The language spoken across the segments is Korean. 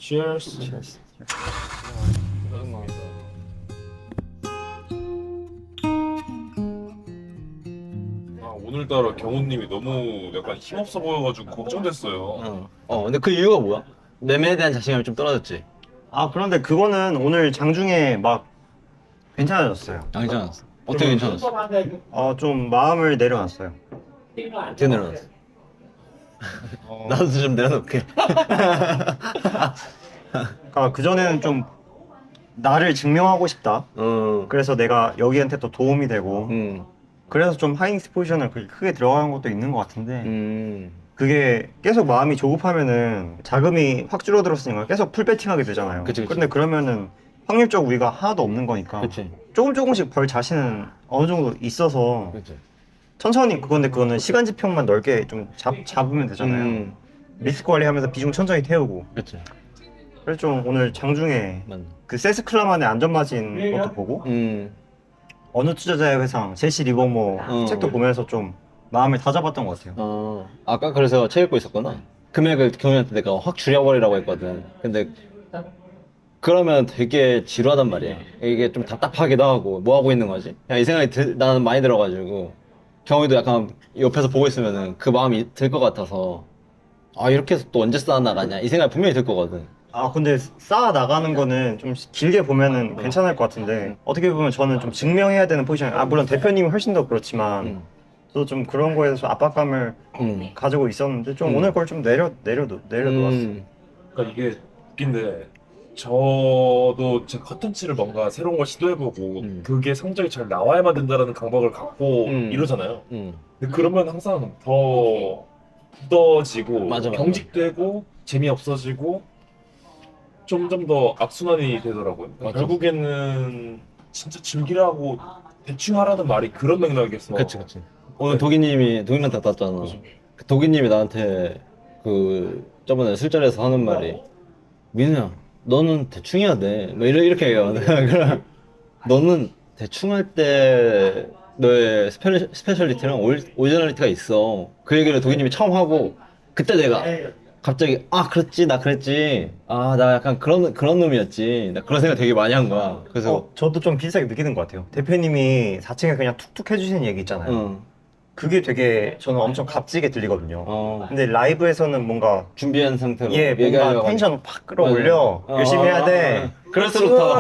Cheers. Cheers. 오늘따라 경호님이 너무 약간 힘없어 보여가지고 걱정됐어요. 근데 그 이유가 뭐야? 매매에 대한 자신감이 좀 떨어졌지. 그런데 그거는 오늘 장중에 막 괜찮아졌어요. 괜찮았어. 어떻게 괜찮았어? 좀 마음을 내려놨어요. 어떻게 내려놨어? 나도 좀 내려놓게. 그러니까 그전에는 좀 나를 증명하고 싶다. 그래서 내가 여기한테 또 도움이 되고 그래서 좀 하이닉스 포지션을 그렇게 크게 들어가는 것도 있는 것 같은데 그게 계속 마음이 조급하면은 자금이 확 줄어들었으니까 계속 풀 배팅하게 되잖아요. 그치. 근데 그러면은 확률적 우위가 하나도 없는 거니까 그치. 조금씩 벌 자신은 어느 정도 있어서 그치. 천천히 그거는 시간 지평만 넓게 좀 잡으면 되잖아요. 리스크 관리하면서 비중 천천히 태우고. 그치. 그래서 좀 오늘 장중에 맞네. 그 세스클라만의 안전마진 것도 보고 어느 투자자의 회상, 제시 리버머 책도 보면서 좀 마음을 다잡았던 것 같아요. 아까 그래서 책 읽고 있었구나. 금액을 경우한테 내가 확 줄여버리라고 했거든. 근데 그러면 되게 지루하단 말이야. 이게 좀 답답하기도 하고 뭐 하고 있는 거지? 그냥 이 생각이 나는 많이 들어가지고 경우도 약간 옆에서 보고 있으면은 그 마음이 들 것 같아서 이렇게 해서 또 언제 쌓아나가냐 이 생각이 분명히 들 거거든. 근데 쌓아 나가는 거는 좀 길게 보면은 괜찮을 것 같은데 어떻게 보면 저는 좀 증명해야 되는 포지션. 물론 대표님이 훨씬 더 그렇지만 저도 좀 그런 거에 대해서 압박감을 가지고 있었는데 좀 오늘 걸 좀 내려놓았어. 그러니까 이게 웃긴데 저도 제 컨텐츠를 뭔가 새로운 걸 시도해보고 그게 성적이 잘 나와야만 된다라는 강박을 갖고 이러잖아요. 근데 그러면 항상 더 굳어지고 맞아. 경직되고 재미없어지고 점점 더 악순환이 되더라고요. 맞아. 결국에는 진짜 즐기라고 대충 하라는 말이 그런 맥락에서 그치. 오늘 도기님한테 왔잖아. 그 도기님이 나한테 그 저번에 술자리에서 하는 말이 민우야 너는 대충 해야 돼. 뭐 이렇게 얘기해요. 그럼 너는 대충 할 때 너의 스페셜리티랑 오리지널리티가 있어. 그 얘기를 도기님이 처음 하고 그때 내가 갑자기 그랬지 나 그랬지 나 약간 그런 놈이었지 나 그런 생각 되게 많이 한 거야. 그래서 저도 좀 비슷하게 느끼는 것 같아요. 대표님이 4층에 그냥 툭툭 해주시는 얘기 있잖아요. 그게 되게 저는 엄청 값지게 들리거든요. 근데 라이브에서는 뭔가 준비한 상태로 뭔가 얘기하려고 텐션 팍 끌어올려 열심히 해야 돼. 그럴수록 더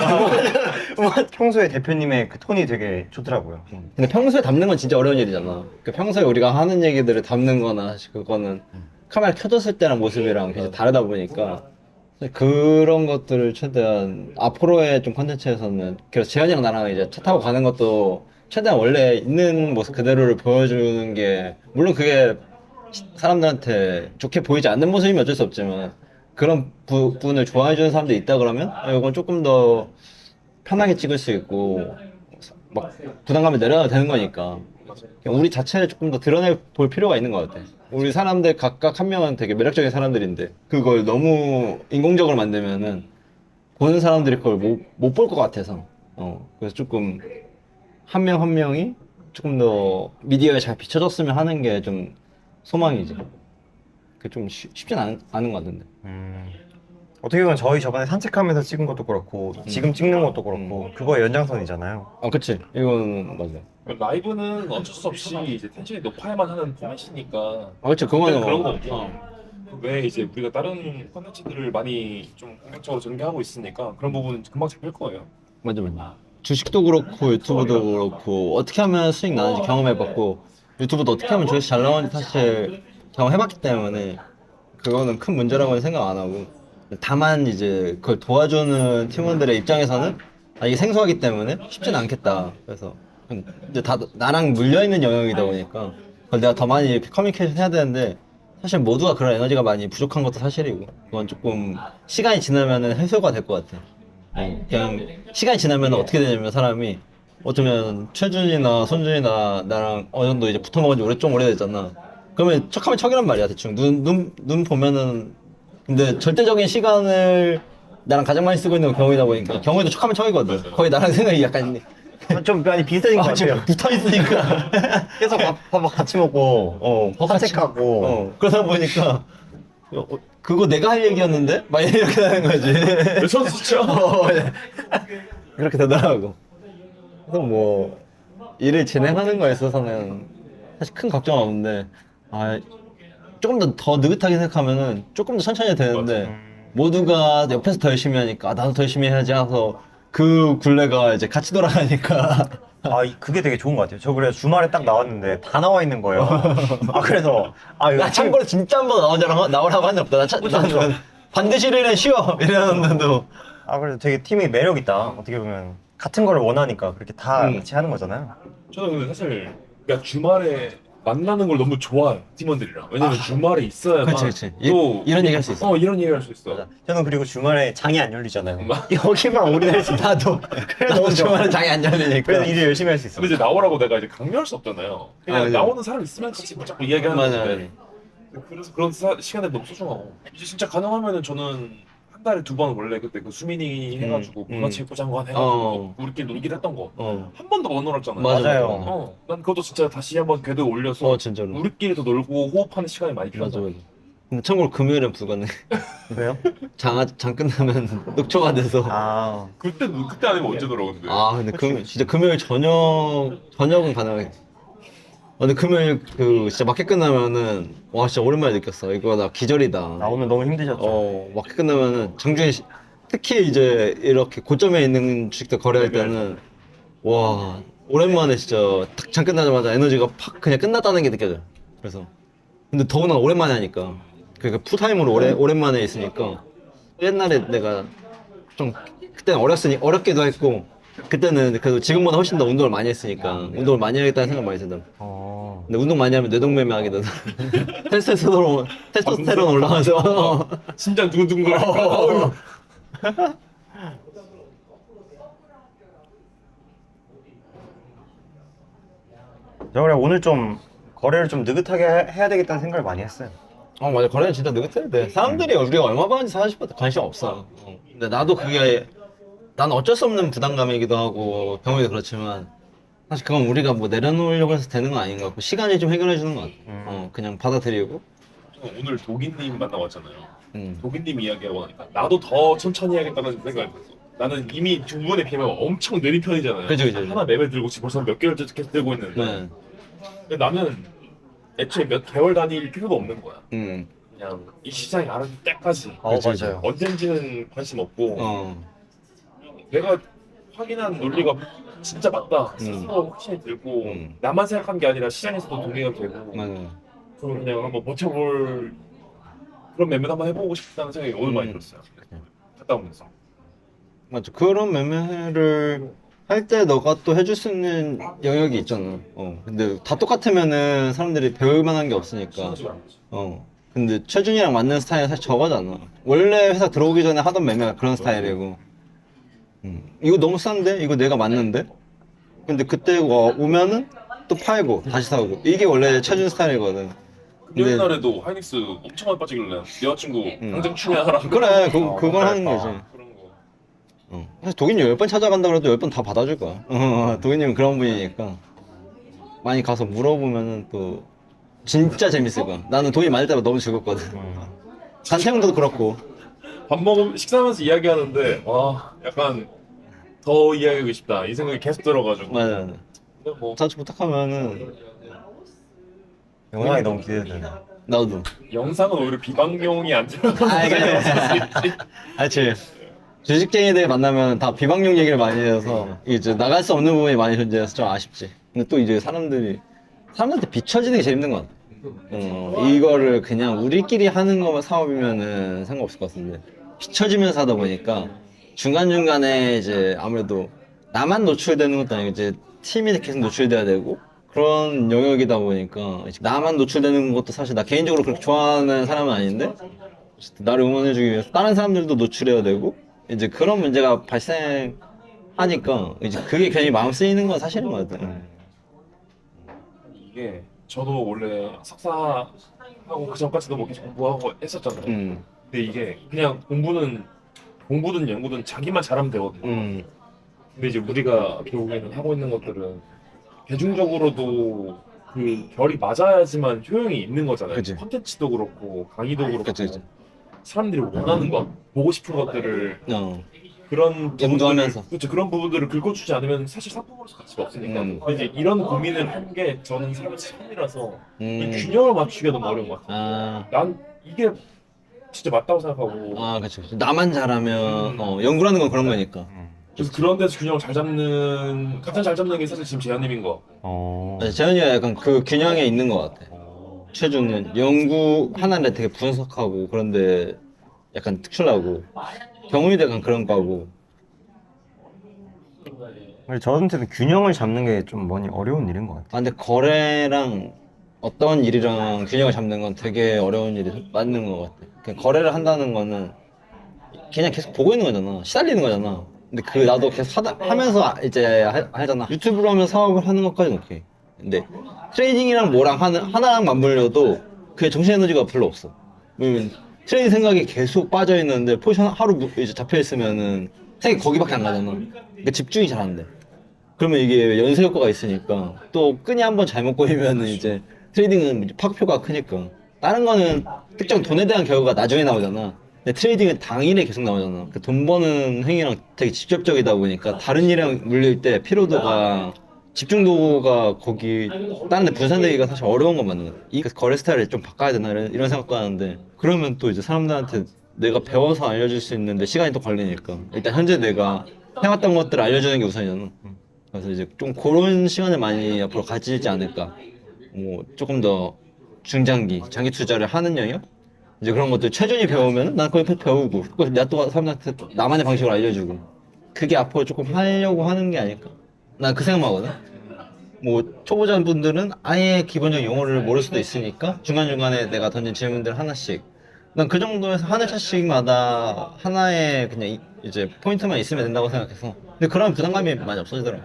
평소에 대표님의 그 톤이 되게 좋더라고요. 근데 평소에 담는 건 진짜 어려운 일이잖아. 그 평소에 우리가 하는 얘기들을 담는 거나 사실 그거는 카메라 켜졌을 때랑 모습이랑 굉장히 다르다 보니까 그런 것들을 최대한 앞으로의 좀 컨텐츠에서는 그래서 재현이랑 나랑 이제 차 타고 가는 것도 최대한 원래 있는 모습 그대로를 보여주는 게 물론 그게 사람들한테 좋게 보이지 않는 모습이면 어쩔 수 없지만 그런 부분을 좋아해주는 사람들이 있다 그러면 이건 조금 더 편하게 찍을 수 있고 막 부담감을 내려야 되는 거니까 그냥 우리 자체를 조금 더 드러내 볼 필요가 있는 것 같아. 우리 사람들 각각 한 명은 되게 매력적인 사람들인데 그걸 너무 인공적으로 만들면은 보는 사람들이 그걸 못 볼 것 같아서 그래서 조금 한 명 한 명이 조금 더 미디어에 잘 비춰졌으면 하는 게 좀 소망이지. 그게 좀 쉽진 않은 것 같은데. 어떻게 보면 저번에 산책하면서 찍은 것도 그렇고 지금 찍는 것도 그렇고 그거의 연장선이잖아요. 그치. 이건 맞아. 라이브는 어쩔 수 없이 이제 텐션이 높아야만 하는 포맷이니까 그치. 그거는 그런 거 없고 왜 이제 우리가 다른 컨텐츠들을 많이 좀 공격적으로 전개하고 있으니까 그런 부분은 금방 잡힐 거예요. 맞아. 주식도 그렇고 유튜브도 그렇고 어떻게 하면 수익 나는지 경험해봤고 유튜브도 어떻게 하면 조회수 잘 나오는지 사실 경험해봤기 때문에 그거는 큰 문제라고는 생각 안 하고 다만 이제 그걸 도와주는 팀원들의 입장에서는 이게 생소하기 때문에 쉽진 않겠다. 그래서 이제 다 나랑 물려있는 영역이다 보니까 그걸 내가 더 많이 커뮤니케이션 해야 되는데 사실 모두가 그런 에너지가 많이 부족한 것도 사실이고 그건 조금 시간이 지나면은 해소가 될 것 같아. 그냥 시간이 지나면 어떻게 되냐면 사람이 어쩌면 최준이나 손준이나 나랑 어느 정도 이제 붙어 먹은 지 좀 오래됐잖아. 그러면 척하면 척이란 말이야 대충 눈 보면은 근데 절대적인 시간을 나랑 가장 많이 쓰고 있는 경우이다 보니까 경우에도 척하면 척이거든. 거의 나랑 생각이 약간 좀 많이 비슷해진 것 같아요. 붙어 있으니까 계속 밥 같이 먹고 산책하고 그러다 보니까 그거 내가 할 얘기였는데? 막 이렇게 되는 거지. 선수죠. 그렇게 되더라고. 그래서 뭐 일을 진행하는 거에 있어서는 사실 큰 걱정은 없는데 조금 더 느긋하게 생각하면은 조금 더 천천히 되는데 모두가 옆에서 더 열심히 하니까 나도 더 열심히 해야지 해서 그 굴레가 이제 같이 돌아가니까 그게 되게 좋은 것 같아요. 저 그래서 주말에 딱 나왔는데 다 나와 있는 거예요. 그래서 이거 나 참고로 진짜 한 번 나오라고 한 적 없다. 나는 반드시 이래 쉬어 이러는데도 그래서 되게 팀이 매력 있다. 어떻게 보면 같은 걸 원하니까 그렇게 다 같이 하는 거잖아요. 저는 근데 사실 그러니까 주말에 만나는 걸 너무 좋아해요, 팀원들이랑. 왜냐면 주말에 있어야만 그치. 또 이런 얘기 할 수 있어. 이런 얘기 할 수 있어. 저는 그리고 주말에 장이 안 열리잖아요. 여기만 올인할 수 있다. 나도 너무 좋아. 주말에 장이 안 열리니까. 그래서 일을 열심히 할 수 있어. 근데 이제 나오라고 내가 이제 강요할 수 없잖아요. 그냥 그죠. 나오는 사람 있으면 같이 뭐 자꾸 이야기하는 맞아. 건데. 그래서 그런 시간들이 너무 소중하고 이제 진짜 가능하면은 저는 한 달에 2번 원래 그때 그 수민이 해가지고 문화체육부장관 해가지고 우리끼리 놀기로 했던 거 한 번도 못 놀았잖아요. 맞아요. 난 그것도 진짜 다시 한번 궤도 올려서 진짜로. 우리끼리도 놀고 호흡하는 시간이 많이 필요하다. 맞아. 근데 참고로 금요일은 불가능해. 왜요? 장 끝나면 녹초가 돼서. 그때 아니면 언제 놀아오는데? 근데 진짜 금요일 저녁은 가능해. 근데 금요일 진짜 마켓 끝나면은 와 진짜 오랜만에 느꼈어. 이거 나 기절이다. 오늘 너무 힘드셨죠? 마켓 끝나면은 장중에 특히 이제 이렇게 고점에 있는 주식들 거래할 때는 와 오랜만에 진짜 딱 장 끝나자마자 에너지가 팍 그냥 끝났다는 게 느껴져요. 그래서 근데 더구나 오랜만에 하니까 그러니까 풀타임으로 오랜만에 있으니까 옛날에 내가 좀 그때는 어렵기도 했고 그때는 그래도 지금보다 훨씬 더 운동을 많이 했으니까 운동을 많이 해야겠다는 생각 많이 들더라고. 근데 운동 많이 하면 뇌동매매하게 되서 테스토스테론 올라가서 심장 두근두근 저 그래 오늘 좀 거래를 좀 느긋하게 해야 되겠다는 생각을 많이 했어요. 맞아. 거래는 진짜 느긋해야 돼. 사람들이 우리가 얼마 받는지 사실 관심 없어. 근데 나도 난 어쩔 수 없는 부담감이기도 하고 병원도 그렇지만 사실 그건 우리가 뭐 내려놓으려고 해서 되는 건 아닌 것 같고 시간이 좀 해결해 주는 것 같아. 그냥 받아들이고. 오늘 도기님 만나봤잖아요. 도기님 이야기하고 나니까 나도 더 천천히 해야겠다는 생각이 들었어. 나는 이미 두 분에 비하면 엄청 느린 편이잖아요. 그죠. 하나 맵을 들고 지금 벌써 몇 개월째 계속 들고 있는데 네. 근데 나는 애초에 몇 개월 단위일 필요도 없는 거야. 음. 그냥 이 시장이 알아줄 때까지 맞아요. 언젠지는 관심 없고 내가 확인한 논리가 진짜 맞다 스스로 확신이 들고 나만 생각한 게 아니라 시장에서도 동의가 되고 그럼 그냥 한번 버텨볼 그런 매매도 한번 해보고 싶다는 생각이 오늘 많이 들었어요. 갔다 오면서 맞아. 그런 매매를 할 때 너가 또 해줄 수 있는 영역이 있잖아. 근데 다 똑같으면은 사람들이 배울 만한 게 없으니까. 근데 최준이랑 맞는 스타일은 사실 저거잖아. 원래 회사 들어오기 전에 하던 매매가 그런 스타일이고. 이거 너무 싼데? 이거 내가 맞는데? 근데 그때 오면은 또 팔고 다시 사고. 이게 원래 최준 스타일이거든. 근데 옛날에도 하이닉스 엄청 많이 빠지길래 여자친구 당장 충해하라 그래, 그걸 하는 거지. 그런 거. 사실 도기님 10번 찾아간다 그래도 10번 다 받아줄 거야. 도기님은 그런 분이니까. 많이 가서 물어보면은 또 진짜 재밌을 거야. 나는 돈이 많을 때마다 너무 즐겁거든. 단체형도 그렇고. 밥 먹으면 식사하면서 이야기하는데 와 약간 더 이야기하고 싶다 이 생각이 계속 들어가지고 맞아. 근데 뭐 자주 부탁하면은 영상이 너무 기대되네. 나도. 영상은 오히려 비방용이 안 들어가는 그렇지. 주식쟁이들 만나면 다 비방용 얘기를 많이 해서 이제 나갈 수 없는 부분이 많이 존재해서 좀 아쉽지. 근데 또 이제 사람들한테 비춰지는 게 재밌는 것 같아. 이거를 그냥 우리끼리 하는 거만 사업이면은 상관없을 것 같은데 비춰지면서 하다 보니까 중간중간에 이제 아무래도 나만 노출되는 것도 아니고 이제 팀이 계속 노출돼야 되고 그런 영역이다 보니까 이제 나만 노출되는 것도 사실 나 개인적으로 그렇게 좋아하는 사람은 아닌데 나를 응원해주기 위해서 다른 사람들도 노출해야 되고 이제 그런 문제가 발생하니까 이제 그게 괜히 마음 쓰이는 건 사실인 것 같아. 이게 저도 원래 석사하고 그 전까지도 뭐 계속 공부하고 했었잖아요. 근데 이게 그냥 공부든 연구든 자기만 잘하면 되거든요. 근데 이제 우리가 결국에는 하고 있는 것들은 대중적으로도 그 결이 맞아야지만 효용이 있는 거잖아요. 그치. 콘텐츠도 그렇고 강의도 그렇고 그치, 그치. 사람들이 원하는 것, 보고 싶은 것들을 그런 염두하면서. 그렇죠. 그런 부분들을 긁어주지 않으면 사실 상품으로서 가치가 없으니까. 근데 이제 이런 고민을 한 게 저는 삶이 처음이라서 이 균형을 맞추기가 너무 어려운 것 같아요. 난 이게 진짜 맞다고 생각하고. 그치. 나만 잘하면, 연구라는 건 그런 거니까. 그래서 그런 데서 균형을 잘 잡는, 가장 잘 잡는 게 사실 지금 재현님인 것 같고. 재현이가 약간 그 균형에 있는 것 같아. 최준은 연구 하나를 되게 분석하고 그런데 약간 특출나고 경훈이도 약간 그런 거고. 근데 저한테는 균형을 잡는 게 좀 많이 어려운 일인 것 같아요. 근데 거래랑 어떤 일이랑 균형을 잡는 건 되게 어려운 일이 맞는 것 같아. 그냥 거래를 한다는 거는 그냥 계속 보고 있는 거잖아. 시달리는 거잖아. 근데 그 나도 계속 하면서 이제 하잖아. 유튜브로 하면 사업을 하는 것까지는 오케이. 근데 트레이딩이랑 뭐랑 하나랑 맞물려도 그게 정신 에너지가 별로 없어. 왜냐면 트레이딩 생각이 계속 빠져 있는데 포지션 하루 이제 잡혀 있으면은 생각이 거기밖에 안 가잖아. 그러니까 집중이 잘 안 돼. 그러면 이게 연쇄 효과가 있으니까 또 끈이 한번 잘못 꼬이면은 이제 트레이딩은 파급효과가 크니까 다른 거는 특정 돈에 대한 결과가 나중에 나오잖아. 근데 트레이딩은 당일에 계속 나오잖아. 그 돈 버는 행위랑 되게 직접적이다 보니까 다른 일이랑 물릴 때 피로도가 집중도가 거기 다른 데 분산되기가 사실 어려운 건 맞는 거야. 이 거래 스타일을 좀 바꿔야 되나 이런 생각도 하는데 그러면 또 이제 사람들한테 내가 배워서 알려줄 수 있는데 시간이 또 걸리니까 일단 현재 내가 해왔던 것들을 알려주는 게 우선이잖아. 그래서 이제 좀 그런 시간을 많이 앞으로 가지지 않을까. 뭐 조금 더 중장기, 장기 투자를 하는 영역? 이제 그런 것들 최준이 배우면 난 거기 배우고 내가 또 사람들한테 나만의 방식으로 알려주고 그게 앞으로 조금 하려고 하는 게 아닐까? 난 그 생각만 하거든. 뭐 초보자분들은 아예 기본적인 용어를 모를 수도 있으니까 중간중간에 내가 던진 질문들 하나씩 난 그 정도에서 하나 차씩마다 하나의 그냥 이제 포인트만 있으면 된다고 생각해서 근데 그런 부담감이 많이 없어지더라고.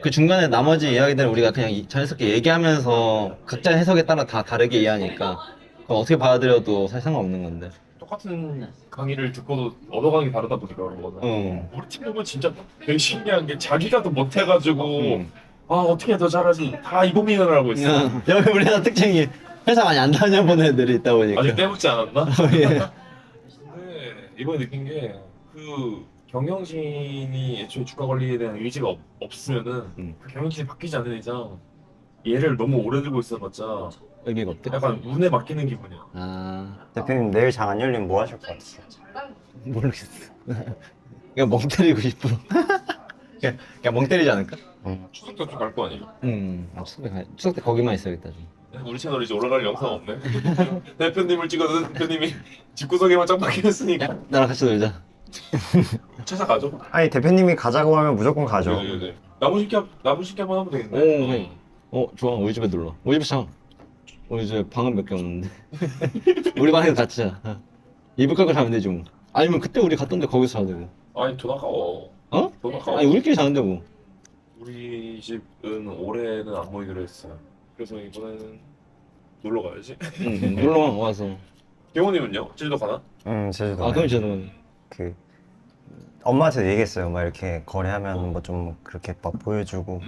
그 중간에 나머지 이야기들은 우리가 그냥 자연스럽게 얘기하면서 각자 해석에 따라 다 다르게 이해하니까 그건 어떻게 받아들여도 사실 상관없는 건데. 똑같은 강의를 듣고도 얻어가는 게 다르다 보니까 그런 거는. 우리 팀 보면 진짜 되게 신기한 게 자기가 더 못해가지고 아 어떻게 더 잘하지 다 이 고민을 하고 있어. 여기 우리나라 특징이 회사 많이 안 다녀본 애들이 있다 보니까. 아직 때묻지 않았나? 예. 근데 이번에 느낀 게 그 경영진이 애초에 주가 관리에 대한 의지가 없으면은 그 경영진이 바뀌지 않는 이상 얘를 너무 오래 들고 있어봤자 의미가 없대? 약간 운에 맡기는 기분이야. 대표님 내일 장 안 열리면 뭐 하실 것 같으세요? 모르겠어. 그냥 멍 때리고 싶어. 그냥 멍 때리지 않을까? 추석 때좀 갈 거 아니에요? 추석 때 거기만 있어야겠다 좀. 우리 채널 이제 올라갈 영상 없네. 대표님을 찍어도 대표님이 집구석에만 짱 박혀있으니까 나랑 같이 놀자. 찾아가죠. 아니 대표님이 가자고 하면 무조건 가죠. 네. 나무식기 한번 하면 되겠네. 좋아. 우리 집에 놀러. 우리 집에 자. 우리 집에 방은 몇 개 없는데. 우리 방에서 같이 자. 이불 깔고 자면 되지 뭐. 아니면 그때 우리 갔던데 거기서 자도 되고. 아니 돈 아까워. 어? 돈 아까워. 아니 우리끼리 자는데 뭐. 우리 집은 올해는 안 모이기로 했어요. 그래서 이번에는 놀러 가야지. 응, 놀러만 와서. 경호님은요? 제주도 가나? 제주도. 그럼 저는 그 엄마한테 얘기했어요. 막 이렇게 거래하면 뭐 좀 그렇게 막 보여주고.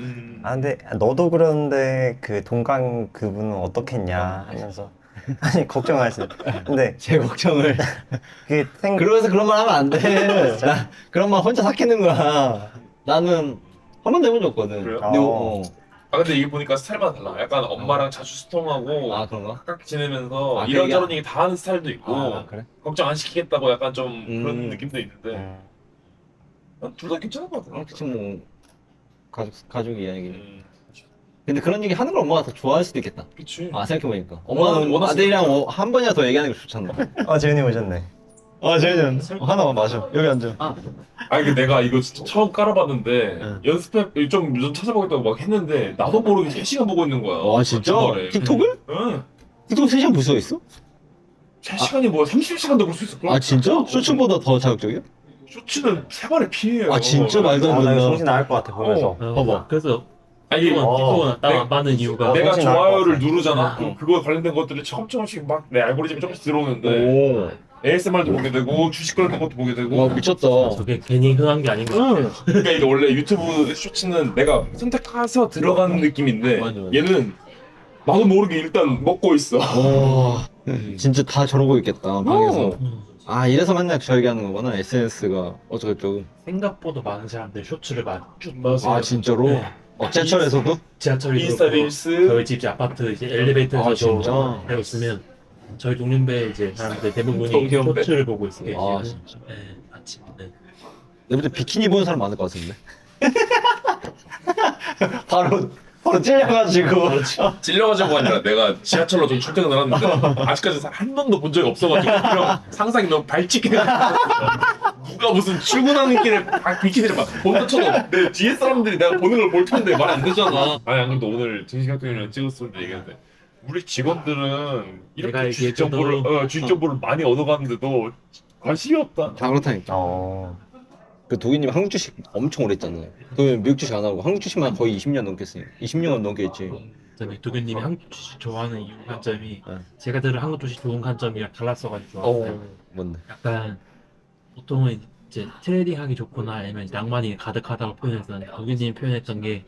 근데 너도 그런데 그 동강 그분은 어떻겠냐 하면서 아니 걱정하시네. 근데 제 걱정을. 그게 그러면서 그런 말 하면 안 돼. 나 그런 말 혼자 삭히는 거야. 나는 한 번도 해본 적 없거든. 그래요? 근데 근데 이게 보니까 스타일마다 달라. 약간 엄마랑 자주 소통하고 그런가? 가깝게 지내면서 그 이런저런 얘기 다 하는 스타일도 있고 그래? 걱정 안 시키겠다고 약간 좀 그런 느낌도 있는데 둘 다 괜찮은 것 같아. 그치 뭐 가족 이야기. 근데 그런 얘기 하는 걸 엄마가 더 좋아할 수도 있겠다. 그치. 생각해보니까 엄마는 아들이랑 한 번이나 더 얘기하는 게 좋잖아. 재현이 오셨네. 재현이 하나만 마셔. 여기 앉아. 아니 근데 내가 이거 진짜 처음 깔아봤는데 연습해 좀 찾아보겠다고 막 했는데 나도 모르게 3시간 보고 있는 거야. 진짜? 주말에. 틱톡을? 응. 틱톡 3시간 볼 수가 있어? 3시간이 뭐야? 30시간도 볼 수 있을 거야. 진짜? 쇼츠보다 더 자극적이야? 쇼츠는 3발의 피해요. 진짜 말도 안 나 이거 된다. 정신 나갈 것 같아 보면서. 봐봐. 그래서 아니 틱톡은 딱 맞는 이유가 내가 정신 나갈 것 좋아요를 같아. 누르잖아. 그럼 그거 관련된 것들이 조금씩 막 내 알고리즘이 조금씩 들어오는데 ASMR도 보게 되고 주식 그런 것도 보게 되고. 와 미쳤다. 저게 괜히 흥한 게 아닌 것 같아요. 그러니까 이게 원래 유튜브 쇼츠는 내가 선택해서 들어가는 느낌인데 맞아. 얘는 나도 모르게 일단 먹고 있어. 와 진짜 다 저러고 있겠다 방에서. 음. 아 이래서 맨날 저 얘기하는 거구나. SNS가 어쩌고저쩌고. 생각보다 많은 사람들 쇼츠를 쭉 아 진짜로? 네. 지하철에서도? 지하철이 인스타 그렇고 릴스. 저희 집 아파트 이제 엘리베이터에서 아, 진짜? 하고 있으면 저희 동년배 이제 사람들 대부분이 동년배? 쇼츠를 보고 있어요. 아, 지금. 진짜? 네, 아침. 네. 내부터 비키니 보는 사람 많을 것 같은데. 바로 찔려가지고. 찔려가지고 아니라 내가 지하철로 좀 출퇴근을 하는데 아직까지 한 번도 본 적이 없어가지고 그냥 상상이 너무 발칙해가지고 누가 무슨 출근하는 길에 비키니를 막 본다 쳐도 내 뒤에 사람들이 내가 보는 걸 볼 텐데 말이 안 되잖아. 아니 안 그래도 오늘 진식 학생이랑 찍었었는데 얘기했는데 우리 직원들은 내가 이렇게 주식 얘기해줘도- 주식 정보를 많이 얻어가는데도 관심이 없다. 다 그렇다니까. 그 도기님 한국 주식 엄청 오래 했잖아요. 도기님 미국 주식 안 하고 한국 주식만 거의 20년 넘게 했어요. 20년 넘게 했지. 저는 도교님이 한국 주식 좋아하는 이유 관점이 네. 제가 들은 한국 주식 좋은 관점이랑 달랐어가지고 좋았어요. 뭔데? 약간 보통은 이제 트레이딩하기 좋거나 아니면 낭만이 가득하다고 표현했었는데 도교님이 표현했던 게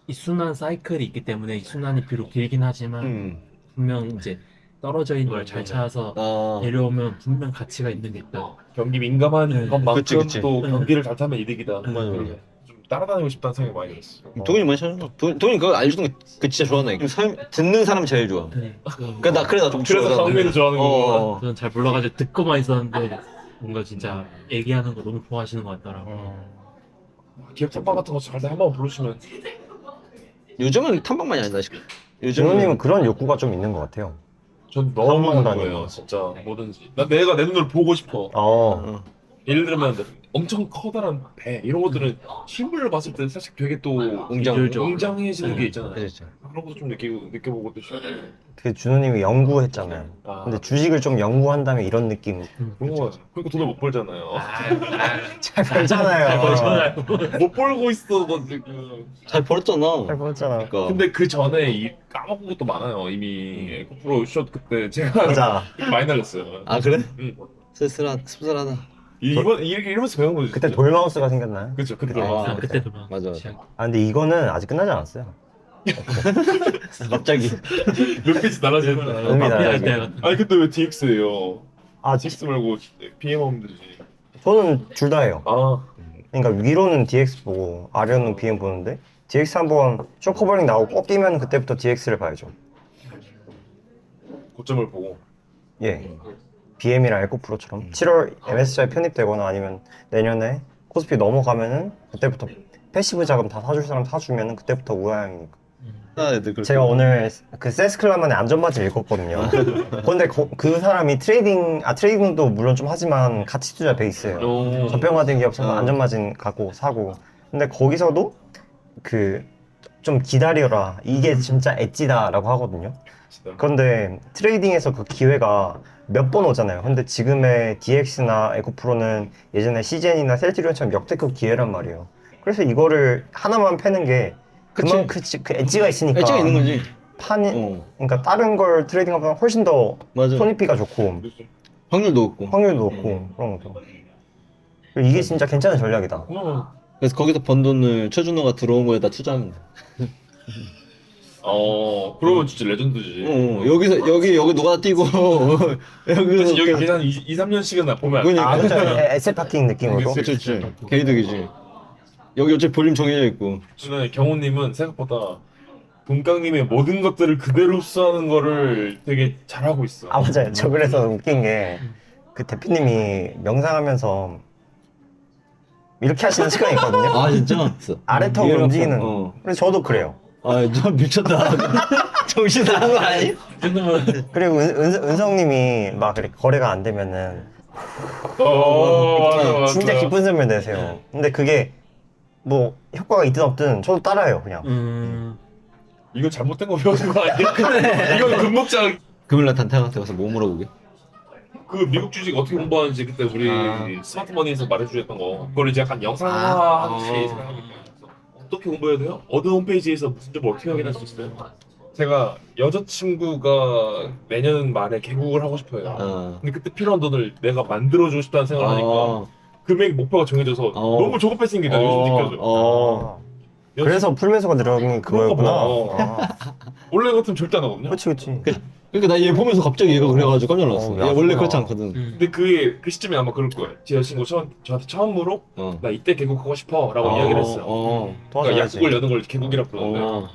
이 순환 사이클이 있기 때문에 이 순환이 비록 길긴 하지만 분명 이제 떨어져 있는 걸 잘 찾아서 아. 내려오면 분명 가치가 있는 게 있다. 경기 민감한 네. 것만큼 그치, 그치. 또 네. 경기를 잘 타면 이득이다. 맞아, 맞아. 좀 따라다니고 싶다는 생각이 많이 들었어. 도기님 많이 찾았어. 도기님 그거 알려주는 거 그 진짜 좋아하네. 듣는 사람 제일 좋아. 네. 그래 나좀 그래서 강민을 좋아하는 거구나. 저는 잘 몰라가지고 듣고만 있었는데 뭔가 진짜 얘기하는 거 너무 좋아하시는 것 같더라고요. 기업 탑방 같은 거 잘 때 한번 부르시면 요즘은 탐방만이 아니다. 준호님은 그런 욕구가 좀 있는 것 같아요. 전 너무 탐방 하는 거예요, 진짜 뭐든지. 나 내가 내 눈으로 보고 싶어. 예를 들면 엄청 커다란 배 이런 것들은 실물로 봤을 때 사실 되게 또 비주얼적. 웅장해지는 게 있잖아요. 그렇죠. 그런 것도 좀 느껴보고 또 싶어요. 그 준호님이 연구했잖아요. 아, 근데 주식을 좀 연구한다면 이런 느낌. 그런 거 그러니까 돈을 못 벌잖아요. 잘 벌잖아요. 잘 벌잖아요. 못 벌고 있어 너 지금. 잘 벌었잖아. 잘 벌잖아. 그러니까. 근데 그 전에 까먹은 것도 많아요. 이미 코프로 숏 그때 제가 맞아. 많이 날렸어요. 아 그래? 응. 씁쓸하다. 이번 이렇게 이러면서 배운 거지. 그때 진짜. 돌마우스가 생겼나요? 그죠 그때. 아, 그때도 막 맞아. 아 근데 이거는 아직 끝나지 않았어요. 갑자기. 몇 페이지 날아지는 거야. 의미 마피아 나요. 때 아니 근데 왜 DX예요? 아 DX 말고 BM 하면 되지. 저는 둘 다 해요. 아 그러니까 위로는 DX 보고 아래로는 BM 보는데 DX 한번 쇼커버링 나오고 꼭 뛰면 그때부터 DX를 봐야죠. 고점을 보고. 예. BM이랑 에코프로처럼 7월 MSCI 편입되거나 아니면 내년에 코스피 넘어가면은 그때부터 패시브 자금 다 사줄 사람 사주면은 그때부터 우아형이니까. 제가 오늘 그 세스클라만의 안전바지 읽었거든요. 근데 그 사람이 트레이딩도 물론 좀 하지만 가치 투자 베이스예요. 저평가된 기업처럼 안전마진 갖고 사고. 근데 거기서도 그 좀 기다려라. 이게 진짜 엣지다라고 하거든요. 그런데 트레이딩에서 그 기회가 몇 번 오잖아요. 근데 지금의 DX나 에코프로는 예전에 CGN이나 셀트리온처럼 역대급 기회란 말이에요. 그래서 이거를 하나만 패는 게 그만 그 엣지가 있으니까 엣지가 있는 거지. 그러니까 다른 걸 트레이딩하보다 훨씬 더 맞아. 손익비가 좋고 확률도 높고. 확률도 높고 그런 거죠. 이게 진짜 괜찮은 전략이다. 그래서 거기서 번 돈을 최준호가 들어온 거에다 투자하면 돼. 그러면 진짜 레전드지. 여기 누가 뛰고 사실 여기 여기서 계산 2, 3년씩은 보면 그러니까. 그렇죠. 에셋 파킹 느낌으로. 그치 개이득이지. 여기 어차피 볼륨 정해져 있고. 저는 경호님은 생각보다 동강님의 모든 것들을 그대로 흡수하는 거를 되게 잘하고 있어. 아 맞아요. 저 그래서 웃긴 게 그 대표님이 명상하면서 이렇게 하시는 시간이 있거든요. 아 진짜? 아래턱을 이해가 움직이는. 없어. 그래서 저도 그래요. 아 진짜 미쳤다. 정신 나간 거 아니? 그리고 은성님이 막 그렇게 거래가 안 되면은 맞아. 진짜 기쁜 소리 내세요. 근데 그게 뭐 효과가 있든 없든 저도 따라해요 그냥. 이거 잘못된 거 배우는 거 아니야? 이건 금목장. 금요일날 단타한테 가서 뭐 물어보게? 그 미국 주식 어떻게 공부하는지 그때 우리 스마트머니에서 말해주셨던 거. 그걸 이제 약간 영상화하듯이 생각하고 있어요. 어떻게 공부해야 돼요? 어느 홈페이지에서 무슨 점 어떻게 확인할 수 있어요? 제가 여자친구가 내년 말에 개국을 하고 싶어요. 근데 그때 필요한 돈을 내가 만들어주고 싶다는 생각을 하니까 금액 목표가 정해져서 너무 조급해진 게 나 요즘 느껴져. 그래서 풀매수가 들어간 그거였구나. 원래 같으면 절대 안 하거든요. 그치 그치. 그러니까 나 얘 보면서 갑자기 얘가 그래가지고 깜짝 놀랐어. 야, 얘 원래 뭐야. 그렇지 않거든. 근데 그게 그 시점에 아마 그럴 거예요. 제 여자친구 저한테 처음으로 나 이때 개국하고 싶어라고 이야기를 했어요. 그러니까 약국을 여는 걸 개국이라고 부르는데.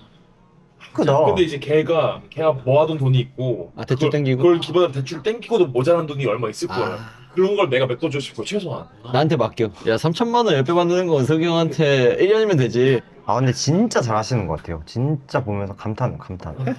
크다. 근데 이제 걔가 모아둔 돈이 있고 대출 땡기고? 그걸 기본으로 대출 땡기고도 모자란 돈이 얼마 있을 거예요. 그런 걸 내가 메꿔주고 싶고 최소한. 나한테 맡겨. 야 3천만 원 10배 받는 거 은석이 형한테 1년이면 되지. 근데 진짜 잘하시는 것 같아요. 진짜 보면서 감탄.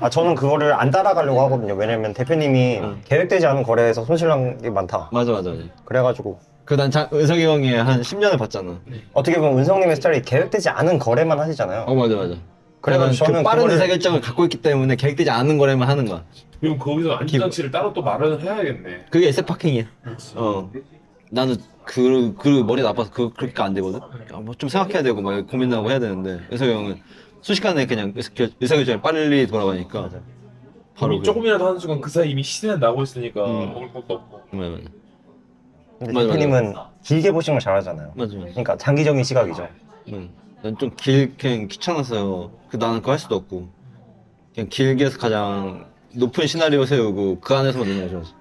저는 그거를 안 따라가려고 하거든요. 왜냐면 대표님이 계획되지 않은 거래에서 손실난 게 많다. 맞아. 그래가지고 난 은석이 형이 한 10년을 봤잖아. 어떻게 보면 은성님의 스타일이 계획되지 않은 거래만 하시잖아요. 맞아. 그래가지고 저는 빠른 그거를- 의사결정을 갖고 있기 때문에 계획되지 않은 거래만 하는 거야. 그럼 거기서 안전장치를 따로 또 마련을 해야겠네. 그게 에세 파킹이야. 나는 그 머리 나빠서 그렇게 안 되거든. 뭐 좀 생각해야 되고 막 고민하고 해야 되는데 은석이 형은 순식간에 그냥 의사결정이 빨리 돌아가니까 바로 이미 조금이라도 하는 순간 그 사이 이미 시세는 나고 있으니까 먹을 것도 없고. 맞아. 근데 맞아. 대표님은 길게 보시는 걸 잘하잖아요. 맞아. 그러니까 장기적인 시각이죠. 난 좀 그냥 귀찮아서 나는 그거 할 수도 없고 그냥 길게 해서 가장 높은 시나리오 세우고 그 안에서만 노는 게 좋아서.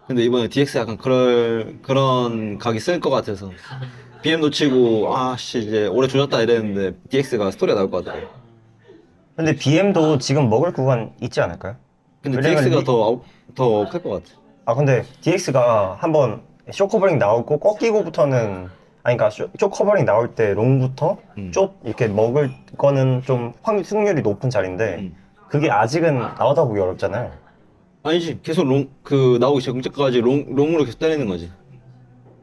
근데 이번에 DX 약간 그런 각이 쓸 것 같아서 BM 놓치고 이제 올해 조졌다 이랬는데 DX가 스토리가 나올 것 같아. 근데 BM도 지금 먹을 구간 있지 않을까요? 근데 왜냐면 DX가 더 클 것 같아. 근데 DX가 한번 쇼 커버링 나오고 꺾이고부터는 그러니까 쇼 커버링 나올 때 롱부터 쪽 이렇게 먹을 거는 좀 승률이 높은 자리인데 그게 아직은 나오다 보기 어렵잖아요. 아니지, 계속 나오기 전까지 롱으로 계속 때리는 거지.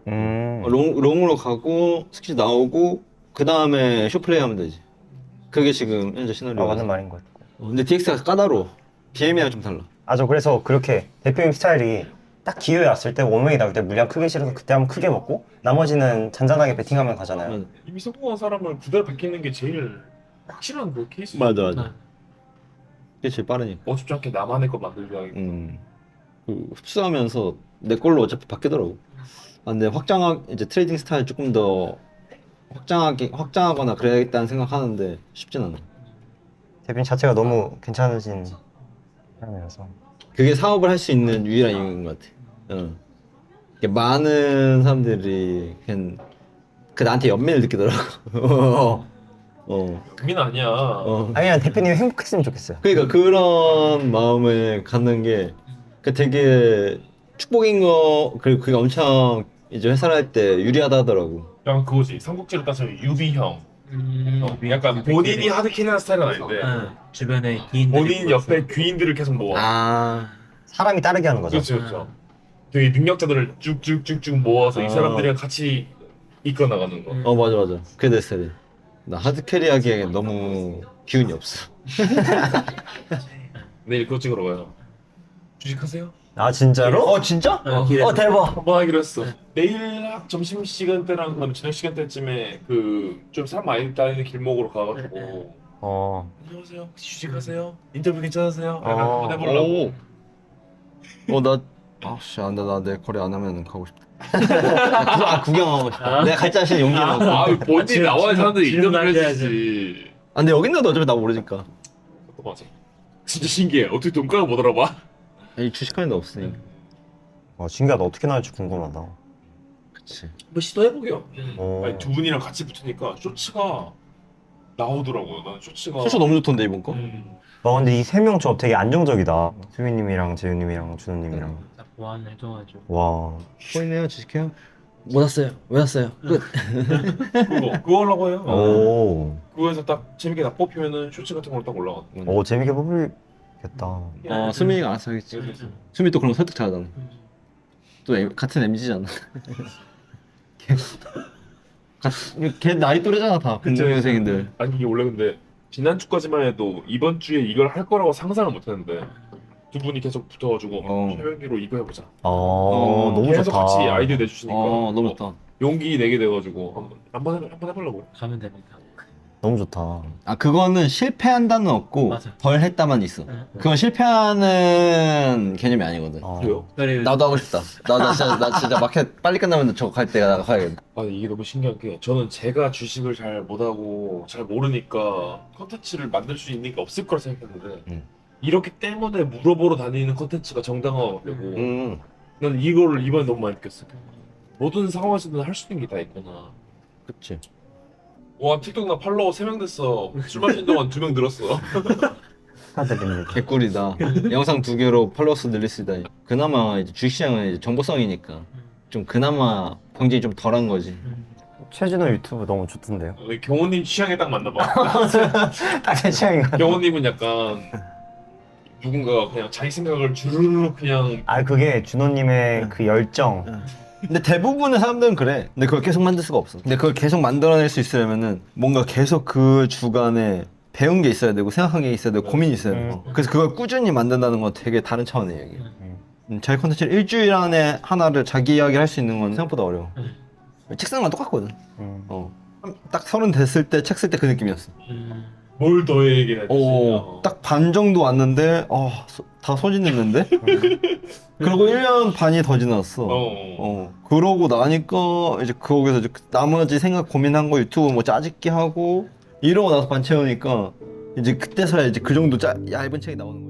롱으로 가고 스킬 나오고 그 다음에 쇼플레이 하면 되지. 그게 지금 현재 시나리오. 맞는 말인 것 같고. 근데 DX가 까다로워. BM이랑 좀 달라. 저 그래서 그렇게 대표님 스타일이 딱 기회 왔을 때 원웨이 나올 때 물량 크게 실어서 그때 한번 크게 먹고 나머지는 잔잔하게 베팅하면 가잖아요. 이미 성공한 사람을 그대로 베끼는 게 제일 확실한 그 케이스. 맞아. 그게 제일 빠르니까. 어줍지 않게 나만의 거 만들기 하기. 흡수하면서 내 걸로 어차피 바뀌더라고. 근데 이제 트레이딩 스타일 조금 더 확장하거나 그래야겠다는 생각하는데 쉽진 않아. 대표님 자체가 너무 괜찮으신 사람이라서. 그게 사업을 할 수 있는 유일한 이유인 것 같아. 이게 많은 사람들이 그냥 나한테 연민을 느끼더라고. 그게 아니야. 그냥 대표님이 행복했으면 좋겠어요. 그러니까 그런 마음을 갖는 게 되게 축복인 거. 그리고 그게 엄청 이제 회사를 할 때 유리하다 하더라고. 약간 그거지. 삼국지로 따지면 유비형. 약간 본인이 하드캐리하는 스타일은 아닌데 주변에 기인들이 본인 옆에 귀인들을 계속 모아. 사람이 따르게 하는 거죠. 그렇죠. 되게 능력자들을 쭉쭉쭉쭉 모아서 이 사람들이랑 같이 이끌어 나가는 거. 맞아. 그게 내 스타일. 나 하드캐리 하기에 너무 기운이 없어. 내일 그거 찍으러 가요. 주식하세요? 진짜로? 진짜? 대박. 한번 하기로 했어. 내일 점심 시간대랑 그다음에 저녁 시간대쯤에 그 좀 사람 많이 다니는 길목으로 가가지고 안녕하세요. 혹시 주식하세요? 인터뷰 괜찮으세요? 약간 한번 해보려고. 나 내 거래 안 하면 가고 싶다. 구경하고 싶다. 내가 갈 자신 용기는 없어. 본인이 나와야 사람들이 질문 인터뷰를 해야지. 해주지. 근데 여기 있는데 어차피 나 모르니까. 맞아. 진짜 신기해. 어떻게 돈가가 못 알아봐? 아니 주식하는 데 없으니. 신기하다. 어떻게 나올지 궁금하다. 그치. 한번 시도해보게요. 어. 아니, 두 분이랑 같이 붙으니까 쇼츠가 나오더라고요. 나는 쇼츠가. 소스 너무 좋던데 이번 거. 근데 이 세 명 조합 되게 안정적이다. 수민님이랑 재윤님이랑 준호님이랑. 딱 보완해줘가지고. 와. 보이네요 주식해요. 못 왔어요. 왜 왔어요? 끝. 그거 하려고 해요. 그거에서 딱 재밌게 다 뽑히면은 쇼츠 같은 걸로 딱 올라가. 재밌게 뽑히겠다. 수민이가 알아서 하겠지. 수민이 또 그런 거 설득 잘하잖아. 또 같은 MZ잖아. 걔 나이 또래잖아 다. 공동생인들. 아니 이게 원래 근데 지난주까지만 해도 이번 주에 이걸 할 거라고 상상을 못했는데 두 분이 계속 붙어가지고 최현기로 이거 해보자. 너무 계속 좋다. 같이 아이디어 내주시니까 너무 좋다. 용기 내게 돼가지고 한번 해보려고. 가면 됩니다. 너무 좋다. 아 그거는 실패한다는 없고 맞아. 덜 했다만 있어. 그건 실패하는 개념이 아니거든. 그래요? 그래 나도 하고 싶다. 나 진짜 마켓 빨리 끝나면 저거 갈 때가 나 가야겠다. 아 이게 너무 신기한 게 저는 제가 주식을 잘 못하고 잘 모르니까 컨텐츠를 만들 수 있는 게 없을 거라 생각했는데 이렇게 때문에 물어보러 다니는 컨텐츠가 정당화가 되고 난 이거를 이번에 너무 많이 느꼈어. 모든 상황에서는 할 수 있는 게 다 있구나. 그치. 와 틱톡 나 팔로워 3명 됐어. 술 마시는 동안 2명 늘었어. 축하드립니다. 개꿀이다. 영상 2개로 팔로워스 늘릴 수 있다니. 그나마 이제 주식시장은 이제 정보성이니까 좀 그나마 경쟁이 좀 덜한 거지. 최진호 유튜브 너무 좋던데요. 경호님 취향에 딱 맞나 봐. 딱 제 취향인 것 같아요. 경호님은 약간 누군가가 그냥 자기 생각을 주르륵 그냥 아 그게 준호님의 그 열정. 근데 대부분의 사람들은 그래. 근데 그걸 계속 만들 수가 없어. 근데 그걸 계속 만들어낼 수 있으려면은 뭔가 계속 그 주간에 배운 게 있어야 되고 생각한 게 있어야 되고 고민이 있어야 되고. 그래서 그걸 꾸준히 만든다는 건 되게 다른 차원의 얘기야. 자기 컨텐츠를 일주일 안에 하나를 자기 이야기를 할 수 있는 건 생각보다 어려워. 책상만 똑같거든. 딱 30 됐을 때 책 쓸 때 그 느낌이었어. 뭘 더 얘기해야 되지? 딱 반 정도 왔는데 다 소진했는데? 그리고 1년 반이 더 지났어. 그러고 나니까 이제 거기서 이제 나머지 생각 고민한 거 유튜브 뭐 짜집기 하고 이러고 나서 반 채우니까 이제 그때서야 이제 그 정도 얇은 책이 나오는 거야.